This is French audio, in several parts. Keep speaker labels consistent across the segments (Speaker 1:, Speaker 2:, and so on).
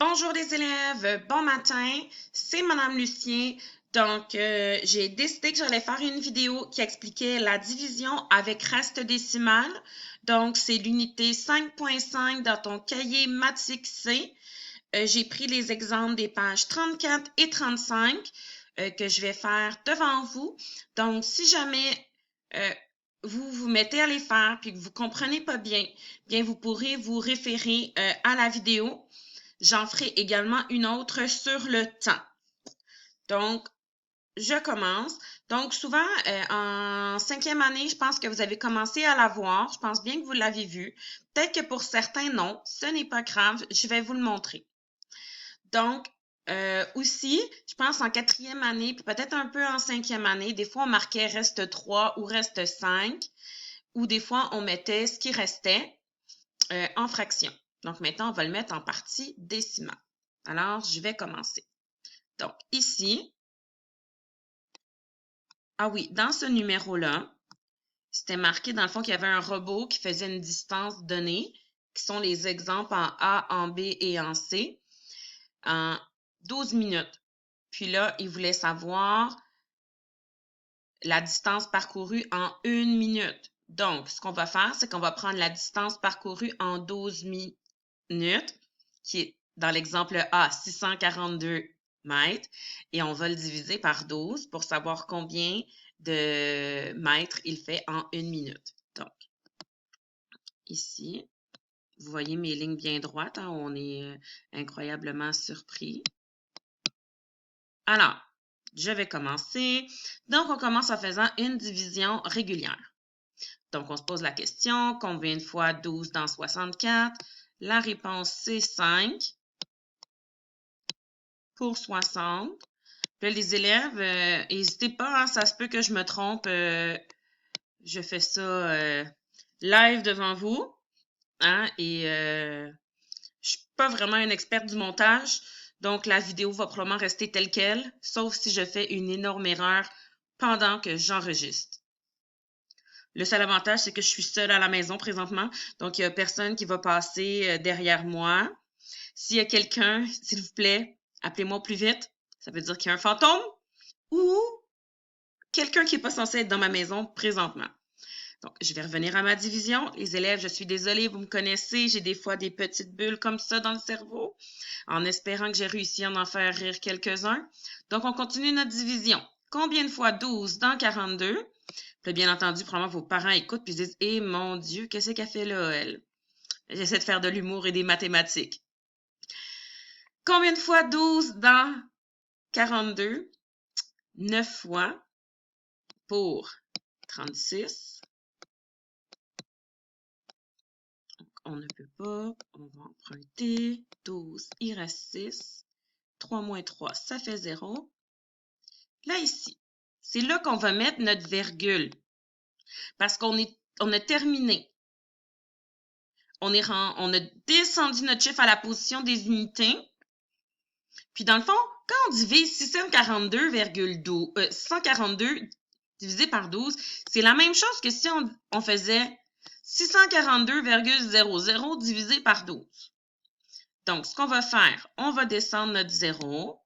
Speaker 1: Bonjour les élèves, bon matin, c'est Madame Lucien. Donc, j'ai décidé que j'allais faire une vidéo qui expliquait la division avec reste décimal. Donc, c'est l'unité 5.5 dans ton cahier Mathématiques C. J'ai pris les exemples des pages 34 et 35 que je vais faire devant vous. Donc, si jamais vous vous mettez à les faire puis que vous ne comprenez pas bien, vous pourrez vous référer à la vidéo. J'en ferai également une autre sur le temps. Donc, je commence. Donc, souvent, en 5e année, je pense que vous avez commencé à la voir. Je pense bien que vous l'avez vu. Peut-être que pour certains, non. Ce n'est pas grave. Je vais vous le montrer. Donc, aussi, je pense en 4e année, puis peut-être un peu en 5e année, des fois, on marquait reste 3 ou reste 5, ou des fois, on mettait ce qui restait en fraction. Donc, maintenant, on va le mettre en partie décimale. Alors, je vais commencer. Donc, ici, ah oui, dans ce numéro-là, c'était marqué dans le fond qu'il y avait un robot qui faisait une distance donnée, qui sont les exemples en A, en B et en C, en 12 minutes. Puis là, il voulait savoir la distance parcourue en 1 minute. Donc, ce qu'on va faire, c'est qu'on va prendre la distance parcourue en 12 minutes, qui est dans l'exemple A, 642 mètres, et on va le diviser par 12 pour savoir combien de mètres il fait en 1 minute. Donc, ici, vous voyez mes lignes bien droites, hein, on est incroyablement surpris. Alors, je vais commencer. Donc, on commence en faisant une division régulière. Donc, on se pose la question, combien de fois 12 dans 64? La réponse, c'est 5 pour 60. Puis les élèves, n'hésitez pas, hein, ça se peut que je me trompe. Je fais ça live devant vous. Hein, et je suis pas vraiment une experte du montage, donc la vidéo va probablement rester telle quelle, sauf si je fais une énorme erreur pendant que j'enregistre. Le seul avantage, c'est que je suis seule à la maison présentement, donc il n'y a personne qui va passer derrière moi. S'il y a quelqu'un, s'il vous plaît, appelez-moi plus vite. Ça veut dire qu'il y a un fantôme ou quelqu'un qui n'est pas censé être dans ma maison présentement. Donc, je vais revenir à ma division. Les élèves, je suis désolée, vous me connaissez, j'ai des fois des petites bulles comme ça dans le cerveau, en espérant que j'ai réussi à en faire rire quelques-uns. Donc, on continue notre division. Combien de fois 12 dans 42? Puis, bien entendu, probablement vos parents écoutent puis disent « Eh mon Dieu, qu'est-ce qu'elle fait là, elle? » J'essaie de faire de l'humour et des mathématiques. Combien de fois 12 dans 42? 9 fois pour 36. On ne peut pas, on va emprunter. 12, il reste 6. 3 moins 3, ça fait 0. Là, ici, c'est là qu'on va mettre notre virgule. Parce qu'on a terminé. On a descendu notre chiffre à la position des unités. Puis, dans le fond, quand on divise 642 divisé par 12, c'est la même chose que si on faisait 642,00 divisé par 12. Donc, ce qu'on va faire, on va descendre notre 0.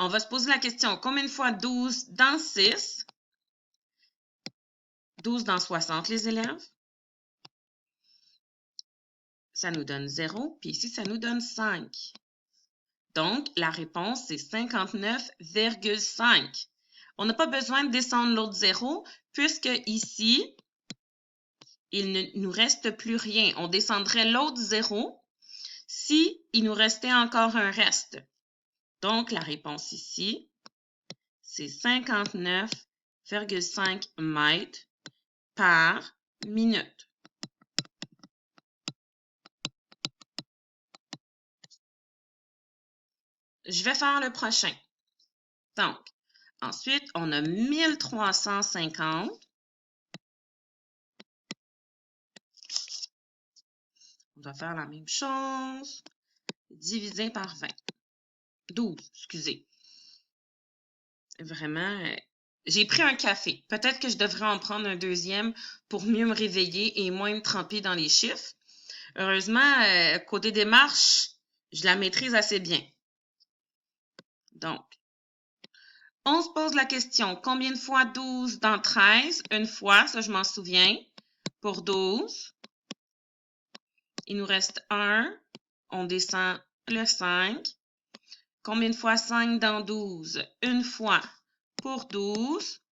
Speaker 1: On va se poser la question, combien de fois 12 dans 6? 12 dans 60, les élèves. Ça nous donne 0, puis ici, ça nous donne 5. Donc, la réponse, c'est 59,5. On n'a pas besoin de descendre l'autre 0, puisque ici, il ne nous reste plus rien. On descendrait l'autre 0 si il nous restait encore un reste. Donc, la réponse ici, c'est 59,5 mètres par minute. Je vais faire le prochain. Donc, ensuite, on a 1350. On va faire la même chose. Divisé par 20. 12, excusez. Vraiment, j'ai pris un café. Peut-être que je devrais en prendre un deuxième pour mieux me réveiller et moins me tremper dans les chiffres. Heureusement, côté démarche, je la maîtrise assez bien. Donc, on se pose la question, combien de fois 12 dans 13? Une fois, ça je m'en souviens, pour 12. Il nous reste 1. On descend le 5. Combien de fois 5 dans 12? Une fois pour 12.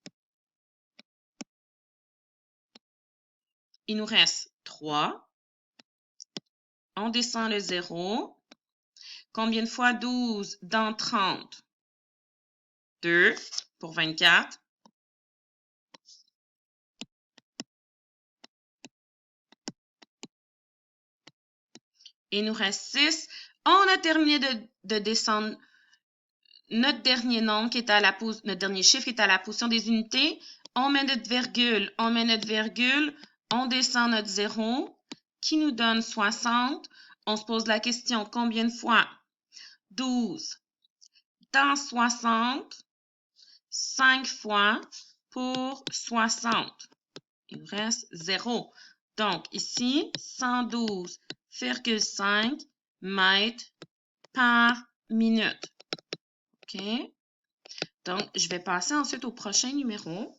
Speaker 1: Il nous reste 3. On descend le 0. Combien de fois 12 dans 30? 2 pour 24. Il nous reste 6. On a terminé de descendre notre dernier nombre qui est à notre dernier chiffre qui est à la position des unités. On met notre virgule, on descend notre 0 qui nous donne 60. On se pose la question, combien de fois 12 dans 60? 5 fois pour 60. Il nous reste 0. Donc, ici, 112,5 mètres par minute. OK? Donc, je vais passer ensuite au prochain numéro.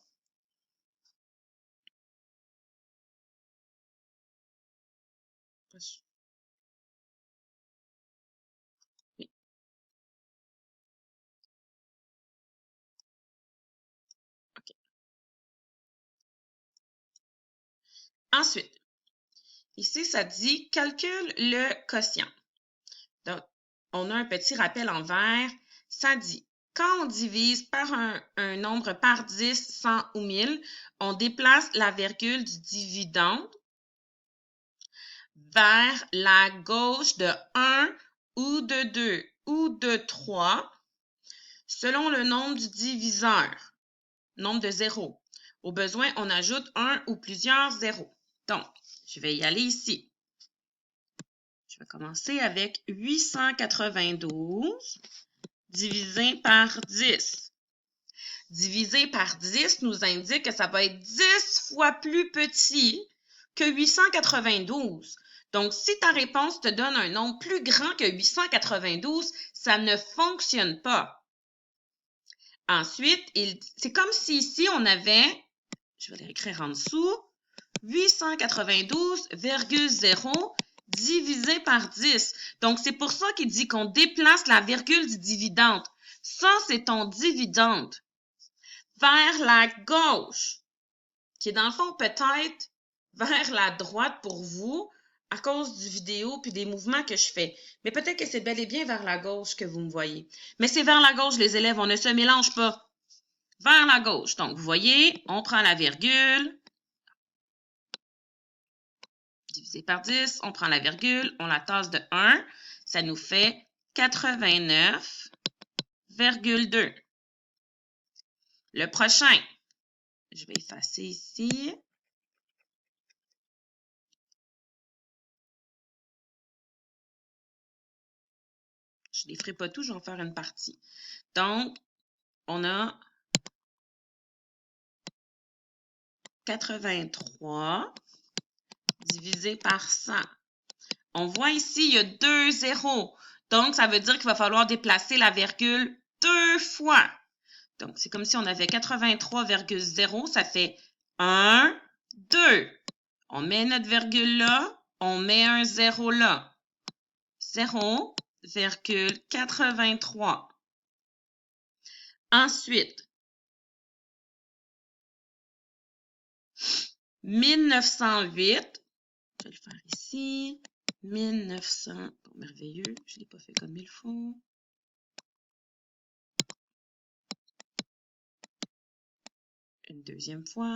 Speaker 1: Oui. OK. Ensuite, ici, ça dit « Calcule le quotient ». Donc, on a un petit rappel en vert. Ça dit « Quand on divise par un nombre par 10, 100 ou 1000, on déplace la virgule du dividende vers la gauche de 1 ou de 2 ou de 3 selon le nombre du diviseur, nombre de zéros. Au besoin, on ajoute un ou plusieurs zéros. Donc, je vais y aller ici. Je vais commencer avec 892 divisé par 10. Divisé par 10 nous indique que ça va être 10 fois plus petit que 892. Donc, si ta réponse te donne un nombre plus grand que 892, ça ne fonctionne pas. Ensuite, c'est comme si ici, on avait, je vais l'écrire en dessous, 892,0 divisé par 10. Donc, c'est pour ça qu'il dit qu'on déplace la virgule du dividende. Ça, c'est ton dividende vers la gauche, qui est dans le fond peut-être vers la droite pour vous à cause du vidéo puis des mouvements que je fais. Mais peut-être que c'est bel et bien vers la gauche que vous me voyez. Mais c'est vers la gauche, les élèves, on ne se mélange pas. Vers la gauche. Donc, vous voyez, on prend la virgule, divisé par 10, on prend la virgule, on la tasse de 1, ça nous fait 89,2. Le prochain, je vais effacer ici. Je ne les ferai pas tous, je vais en faire une partie. Donc, on a 83 divisé par 100. On voit ici, il y a 2 zéros. Donc, ça veut dire qu'il va falloir déplacer la virgule 2 fois. Donc, c'est comme si on avait 83,0, ça fait 1, 2. On met notre virgule là, on met un 0 là. 0,83. Ensuite, 1908, je vais le faire ici, 1900, bon, merveilleux, je ne l'ai pas fait comme il faut. Une deuxième fois.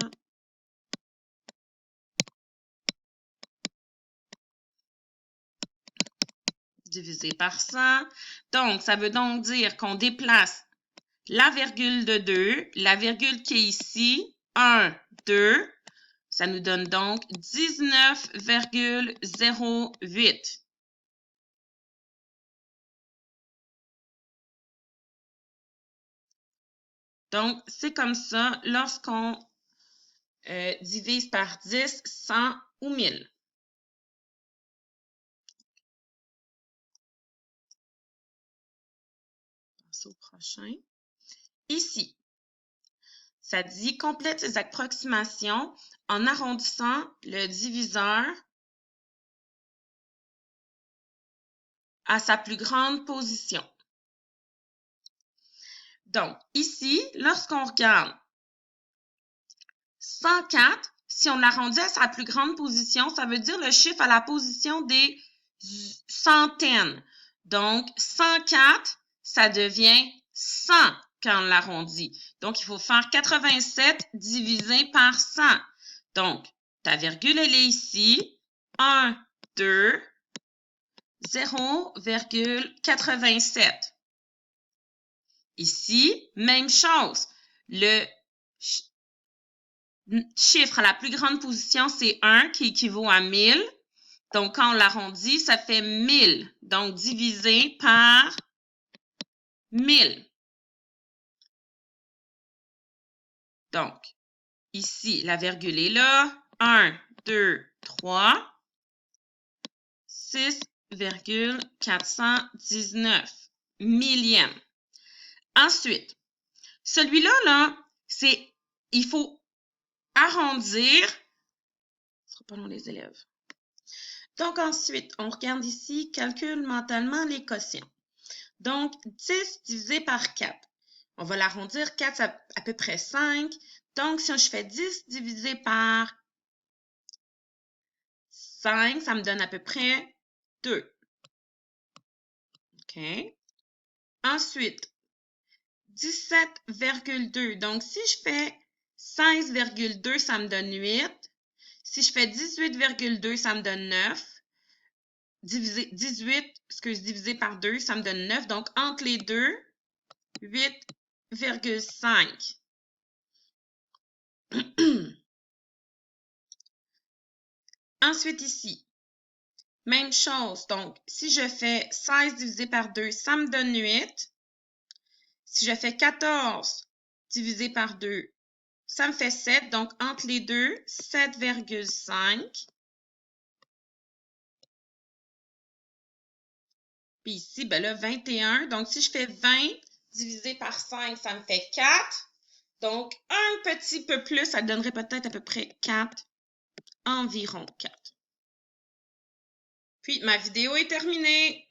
Speaker 1: Divisé par 100. Donc, ça veut donc dire qu'on déplace la virgule de 2, la virgule qui est ici, 1, 2. Ça nous donne donc 19,08. Donc, c'est comme ça lorsqu'on divise par 10, 100 ou 1000. passe au prochain. Ici, ça dit « Complète les approximations en arrondissant le diviseur à sa plus grande position. » Donc, ici, lorsqu'on regarde 104, si on l'arrondit à sa plus grande position, ça veut dire le chiffre à la position des centaines. Donc, 104, ça devient 100 quand on l'arrondit. Donc, il faut faire 87 divisé par 100. Donc, ta virgule, elle est ici. 1, 2, 0,87. Ici, même chose. Le chiffre à la plus grande position, c'est 1 qui équivaut à 1000. Donc, quand on l'arrondit, ça fait 1000. Donc, divisé par 1000. Donc, ici, la virgule est là. 1, 2, 3. 6,419 millièmes. Ensuite, celui-là, là, c'est, il faut arrondir. Ce sera pas long, les élèves. Donc, ensuite, on regarde ici, calcule mentalement les quotients. Donc, 10 divisé par 4. On va l'arrondir, 4, c'est à peu près 5. Donc, si je fais 10 divisé par 5, ça me donne à peu près 2. OK. Ensuite, 17,2. Donc, si je fais 16,2, ça me donne 8. Si je fais 18,2, ça me donne 9. Divisé par 2, ça me donne 9. Donc, entre les deux, 8,5. Ensuite, ici, même chose. Donc, si je fais 16 divisé par 2, ça me donne 8. Si je fais 14 divisé par 2, ça me fait 7. Donc, entre les deux, 7,5. Puis ici, ben là, 21. Donc, si je fais 20 divisé par 5, ça me fait 4. Donc, un petit peu plus, ça donnerait peut-être à peu près 4, environ 4. Puis, ma vidéo est terminée.